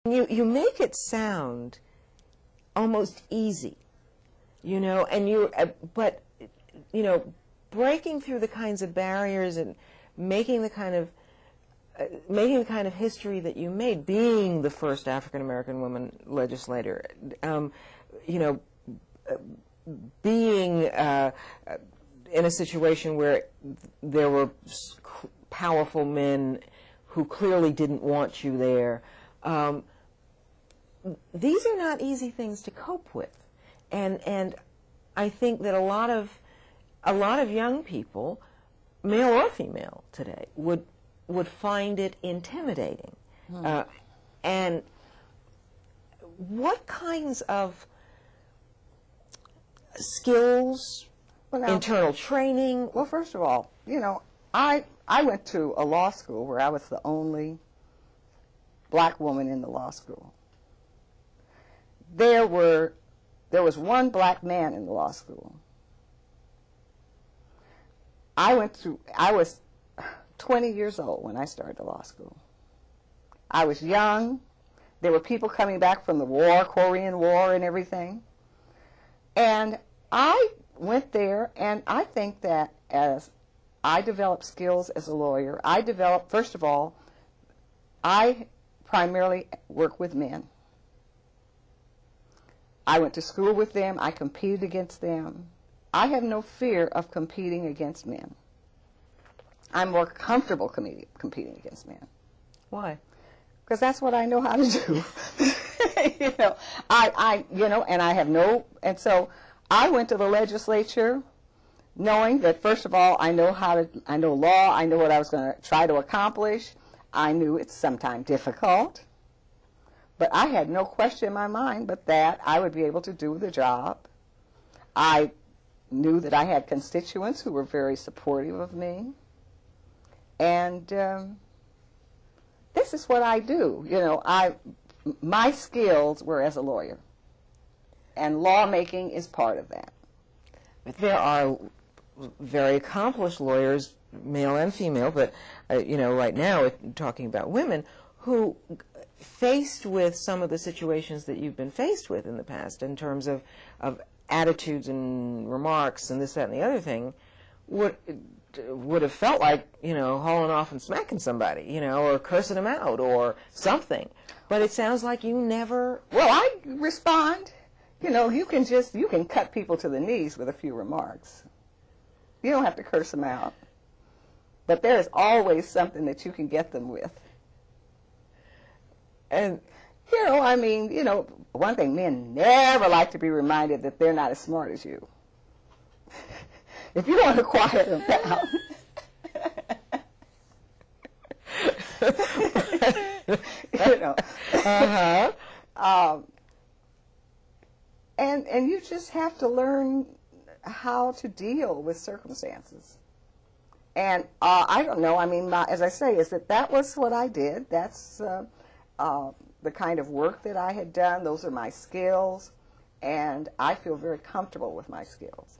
You make it sound almost easy, you know, and but you know, breaking through the kinds of barriers and making the kind of history that you made, being the first African American woman legislator, you know, being in a situation where there were powerful men who clearly didn't want you there. These are not easy things to cope with, and I think that a lot of young people, male or female today, would find it intimidating. And what kinds of skills, internal training? Well, first of all, you know, I went to a law school where I was the only black woman in the law school. There was one black man in the law school. I was 20 years old when I started the law school. I was young. There were people coming back from the war, Korean War and everything. And I went there, and I think that as I developed skills as a lawyer, first of all, I primarily work with men. I went to school with them. I competed against them. I have no fear of competing against men. I'm more comfortable competing against men. Why? Because that's what I know how to do. You know, and so I went to the legislature knowing that, first of all, I know law, I know what I was going to try to accomplish. I knew it's sometimes difficult, but I had no question in my mind but that I would be able to do the job. I knew that I had constituents who were very supportive of me, and this is what I do. You know, my skills were as a lawyer, and lawmaking is part of that. But there are very accomplished lawyers, male and female, but you know, right now talking about women who, faced with some of the situations that you've been faced with in the past in terms of attitudes and remarks and this, that, and the other thing, would have felt like, you know, hauling off and smacking somebody, you know, or cursing them out or something. But it sounds like you never... Well, I respond. You know, you can cut people to the knees with a few remarks. You don't have to curse them out. But there is always something that you can get them with. And, you know, I mean, you know, one thing, men never like to be reminded that they're not as smart as you. If you want to quiet them down. You know. And you just have to learn how to deal with circumstances. And I don't know, I mean, as I say, that was what I did. That's the kind of work that I had done. Those are my skills, and I feel very comfortable with my skills.